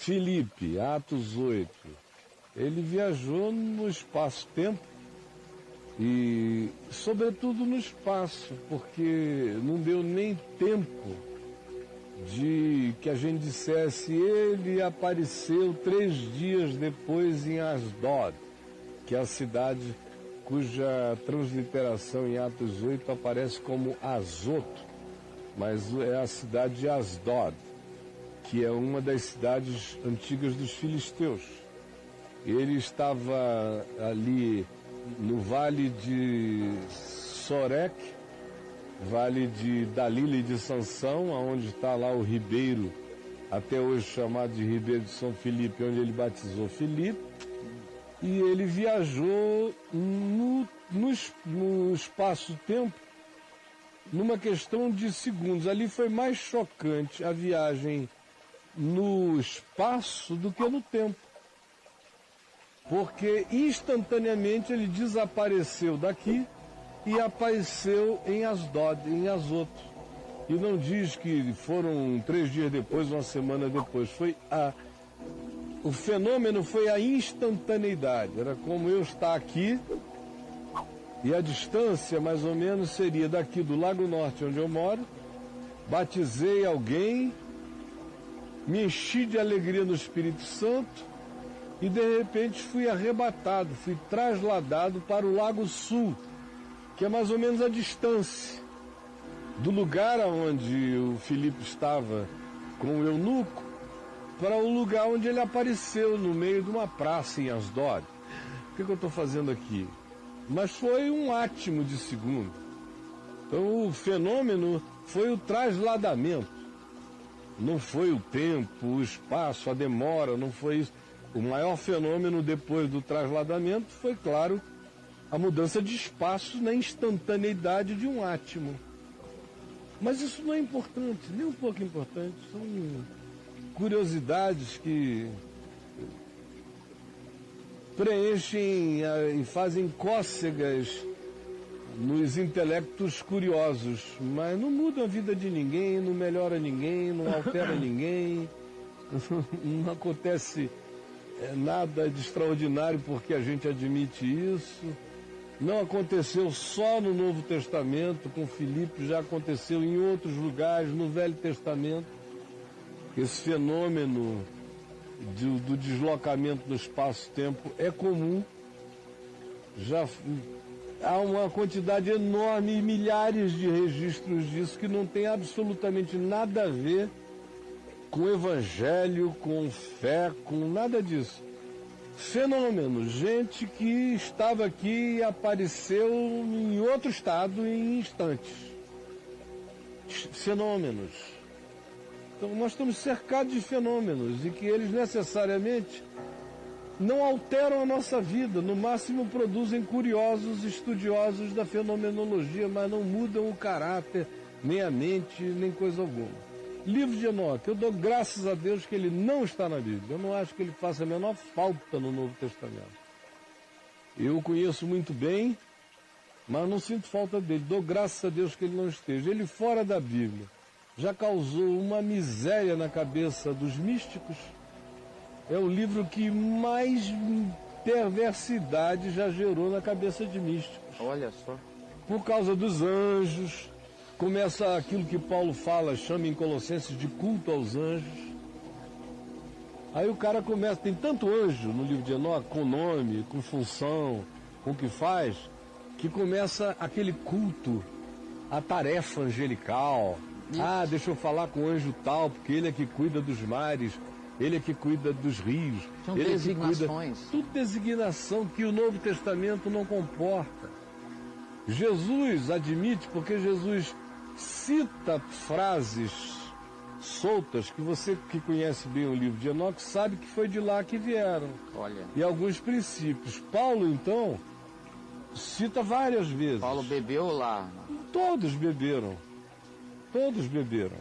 Filipe, Atos 8, ele viajou no espaço-tempo e, sobretudo, no espaço, porque não deu nem tempo de que a gente dissesse ele apareceu 3 dias depois em Asdod, que é a cidade cuja transliteração em Atos 8 aparece como Azoto, mas é a cidade de Asdod, que é uma das cidades antigas dos filisteus. Ele estava ali no vale de Sorek, vale de Dalila e de Sansão, onde está lá o ribeiro, até hoje chamado de Ribeiro de São Filipe, onde ele batizou Filipe, e ele viajou no espaço-tempo, numa questão de segundos. Ali foi mais chocante a viagem no espaço do que no tempo, porque instantaneamente ele desapareceu daqui e apareceu em Asdod, em Azoto. E não diz que foram 3 dias depois, uma semana depois. O fenômeno foi a instantaneidade. Era como eu estar aqui e a distância mais ou menos seria daqui do Lago Norte, onde eu moro, batizei alguém, me enchi de alegria no Espírito Santo e de repente fui arrebatado, fui trasladado para o Lago Sul, que é mais ou menos a distância do lugar onde o Filipe estava com o eunuco para o lugar onde ele apareceu, no meio de uma praça em Asdod. O que eu estou fazendo aqui? Mas foi um átimo de segundo. Então o fenômeno foi o trasladamento. Não foi o tempo, o espaço, a demora, não foi isso. O maior fenômeno depois do trasladamento foi, claro, a mudança de espaço na instantaneidade de um átimo. Mas isso não é importante, nem um pouco importante. São curiosidades que preenchem e fazem cócegas nos intelectos curiosos, mas não mudam a vida de ninguém, não melhora ninguém, não altera ninguém, não acontece nada de extraordinário porque a gente admite isso. Não aconteceu só no Novo Testamento, com Filipe, já aconteceu em outros lugares, no Velho Testamento. Esse fenômeno do deslocamento no espaço-tempo é comum. Já há uma quantidade enorme, milhares de registros disso que não tem absolutamente nada a ver com evangelho, com fé, com nada disso. Fenômeno, gente que estava aqui e apareceu em outro estado em instantes. Fenômenos. Então nós estamos cercados de fenômenos e que eles necessariamente não alteram a nossa vida, no máximo produzem curiosos estudiosos da fenomenologia, mas não mudam o caráter, nem a mente, nem coisa alguma. Livro de Enoque, eu dou graças a Deus que ele não está na Bíblia. Eu não acho que ele faça a menor falta no Novo Testamento. Eu o conheço muito bem, mas não sinto falta dele. Dou graças a Deus que ele não esteja. Ele fora da Bíblia já causou uma miséria na cabeça dos místicos. É o livro que mais perversidade já gerou na cabeça de místicos. Olha só. Por causa dos anjos. Começa aquilo que Paulo fala, chama em Colossenses de culto aos anjos. Aí o cara começa, tem tanto anjo no livro de Enoque, com nome, com função, com o que faz, que começa aquele culto, a tarefa angelical. Ah, deixa eu falar com o anjo tal, porque ele é que cuida dos mares, ele é que cuida dos rios. São ele designações. É que cuida, tudo designação que o Novo Testamento não comporta. Jesus admite, porque Jesus cita frases soltas que você que conhece bem o livro de Enoque sabe que foi de lá que vieram. Olha. E alguns princípios. Paulo, então, cita várias vezes. Paulo bebeu lá. Todos beberam. Todos beberam.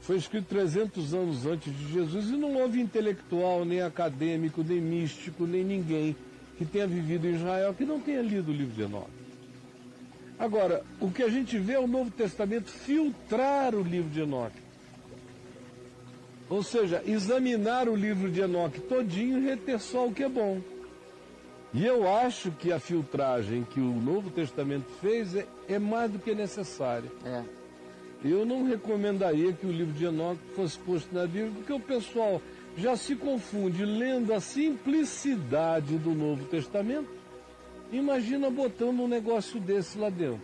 Foi escrito 300 anos antes de Jesus e não houve intelectual, nem acadêmico, nem místico, nem ninguém que tenha vivido em Israel que não tenha lido o livro de Enoque. Agora, o que a gente vê é o Novo Testamento filtrar o livro de Enoque. Ou seja, examinar o livro de Enoque todinho e reter só o que é bom. E eu acho que a filtragem que o Novo Testamento fez é mais do que necessária. Eu não recomendaria que o livro de Enoque fosse posto na Bíblia, porque o pessoal já se confunde lendo a simplicidade do Novo Testamento. Imagina botando um negócio desse lá dentro.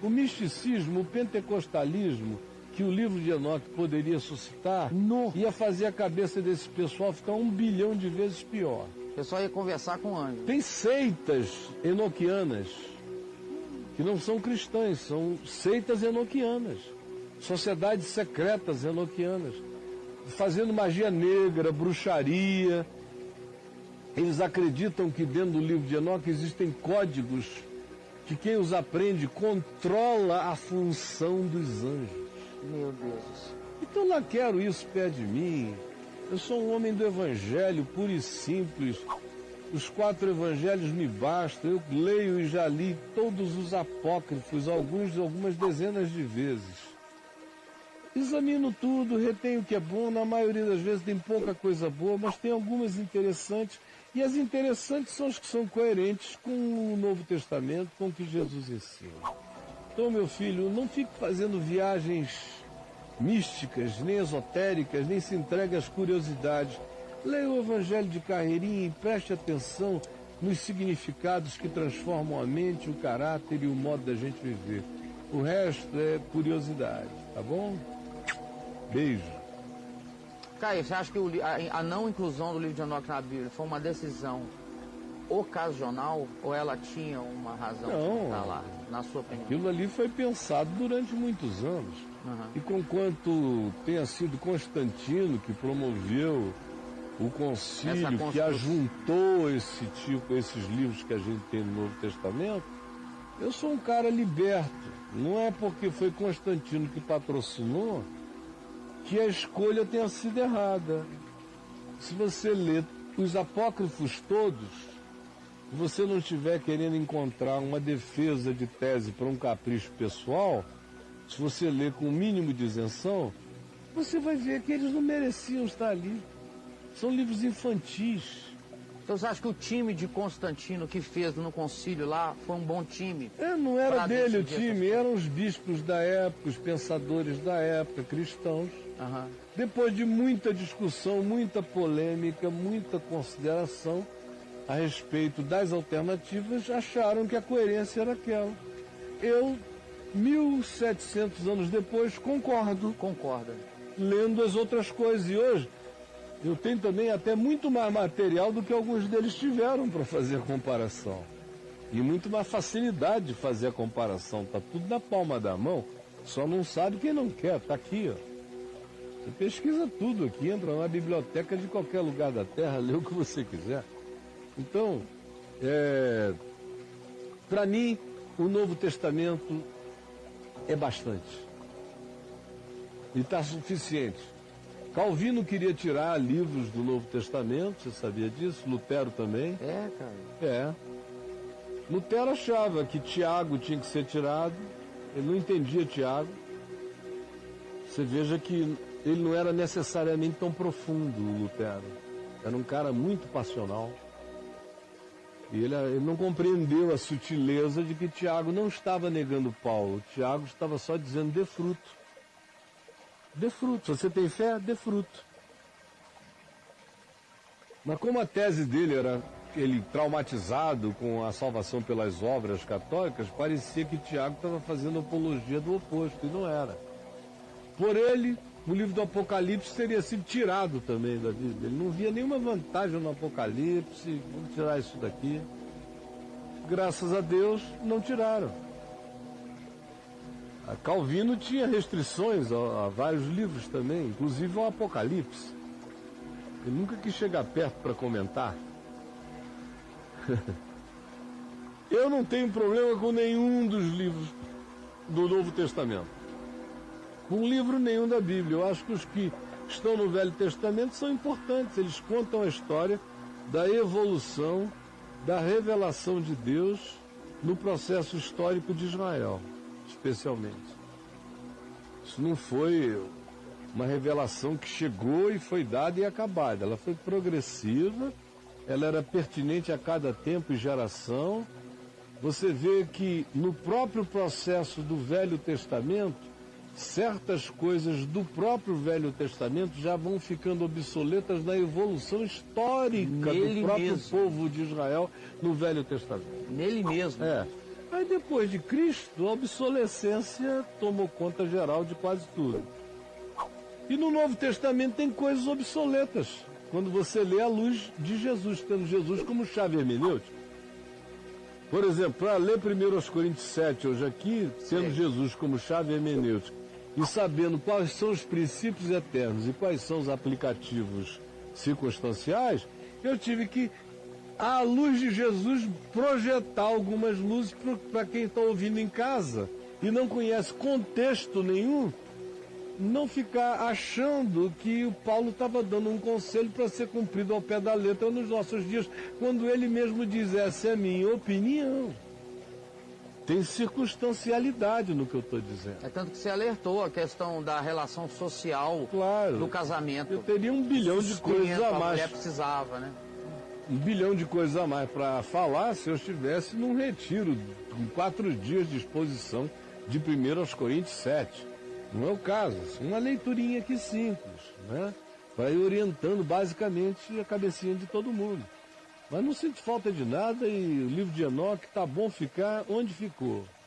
O misticismo, o pentecostalismo, que o livro de Enoque poderia suscitar, ia fazer a cabeça desse pessoal ficar 1 bilhão de vezes pior. O pessoal ia conversar com anjos. Tem seitas enoquianas, que não são cristãs, são seitas enoquianas, sociedades secretas enoquianas, fazendo magia negra, bruxaria. Eles acreditam que dentro do livro de Enoque existem códigos que quem os aprende controla a função dos anjos. Meu Deus. Então lá quero isso perto de mim. Eu sou um homem do evangelho, puro e simples. Os 4 evangelhos me bastam. Eu leio e já li todos os apócrifos, algumas dezenas de vezes. Examino tudo, retenho o que é bom. Na maioria das vezes tem pouca coisa boa, mas tem algumas interessantes. E as interessantes são as que são coerentes com o Novo Testamento, com o que Jesus ensina. Então, meu filho, não fique fazendo viagens místicas, nem esotéricas, nem se entregue às curiosidades. Leia o Evangelho de carreirinha e preste atenção nos significados que transformam a mente, o caráter e o modo da gente viver. O resto é curiosidade, tá bom? Beijo. Caio, você acha que a não inclusão do livro de Enoque na Bíblia foi uma decisão ocasional ou ela tinha uma razão de estar lá, na sua opinião? Aquilo ali foi pensado durante muitos anos. E conquanto tenha sido Constantino que promoveu o concílio, que ajuntou esses livros que a gente tem no Novo Testamento, eu sou um cara liberto. Não é porque foi Constantino que patrocinou que a escolha tenha sido errada. Se você ler os apócrifos todos, se você não estiver querendo encontrar uma defesa de tese para um capricho pessoal, se você ler com o mínimo de isenção, você vai ver que eles não mereciam estar ali. São livros infantis. Então você acha que o time de Constantino que fez no concílio lá foi um bom time? Não era dele o time, eram os bispos da época, os pensadores da época, cristãos. Depois de muita discussão, muita polêmica, muita consideração a respeito das alternativas, acharam que a coerência era aquela. Eu, 1700 anos depois, concordo. Concorda. Lendo as outras coisas. E hoje, eu tenho também até muito mais material do que alguns deles tiveram para fazer a comparação. E muito mais facilidade de fazer a comparação. Está tudo na palma da mão, só não sabe quem não quer. Está aqui, ó. Você pesquisa tudo aqui, entra na biblioteca de qualquer lugar da Terra, lê o que você quiser. Então, para mim, o Novo Testamento é bastante. E está suficiente. Calvino queria tirar livros do Novo Testamento, você sabia disso? Lutero também. Cara. Lutero achava que Tiago tinha que ser tirado, ele não entendia Tiago. Você veja que ele não era necessariamente tão profundo, o Lutero. Era um cara muito passional. E ele não compreendeu a sutileza de que Tiago não estava negando Paulo. Tiago estava só dizendo: dê fruto. Dê fruto. Se você tem fé, dê fruto. Mas como a tese dele era ele traumatizado com a salvação pelas obras católicas, parecia que Tiago estava fazendo apologia do oposto, e não era. Por ele, o livro do Apocalipse teria sido tirado também da Bíblia. Ele não via nenhuma vantagem no Apocalipse, vamos tirar isso daqui. Graças a Deus, não tiraram. A Calvino tinha restrições a vários livros também, inclusive ao Apocalipse. Ele nunca quis chegar perto para comentar. Eu não tenho problema com nenhum dos livros do Novo Testamento. Com livro nenhum da Bíblia. Eu acho que os que estão no Velho Testamento são importantes. Eles contam a história da evolução, da revelação de Deus no processo histórico de Israel, especialmente. Isso não foi uma revelação que chegou e foi dada e acabada. Ela foi progressiva, ela era pertinente a cada tempo e geração. Você vê que no próprio processo do Velho Testamento, certas coisas do próprio Velho Testamento já vão ficando obsoletas na evolução histórica do próprio povo de Israel no Velho Testamento. Nele mesmo. Aí depois de Cristo, a obsolescência tomou conta geral de quase tudo. E no Novo Testamento tem coisas obsoletas, quando você lê à luz de Jesus, tendo Jesus como chave hermenêutica. Por exemplo, para ler 1 Coríntios 7 hoje aqui, tendo Jesus como chave hermenêutica e sabendo quais são os princípios eternos e quais são os aplicativos circunstanciais, eu tive que, à luz de Jesus, projetar algumas luzes para quem está ouvindo em casa e não conhece contexto nenhum, não ficar achando que o Paulo estava dando um conselho para ser cumprido ao pé da letra nos nossos dias, quando ele mesmo diz, essa é a minha opinião. Tem circunstancialidade no que eu estou dizendo. É tanto que você alertou a questão da relação social do casamento. Eu teria 1 bilhão de coisas a mais. A mulher precisava, né? 1 bilhão de coisas a mais para falar se eu estivesse num retiro com 4 dias de exposição de 1 Coríntios 7. Não é o caso, uma leiturinha aqui simples, né? Para ir orientando basicamente a cabecinha de todo mundo. Mas não sinto falta de nada e o livro de Enoque está bom ficar onde ficou.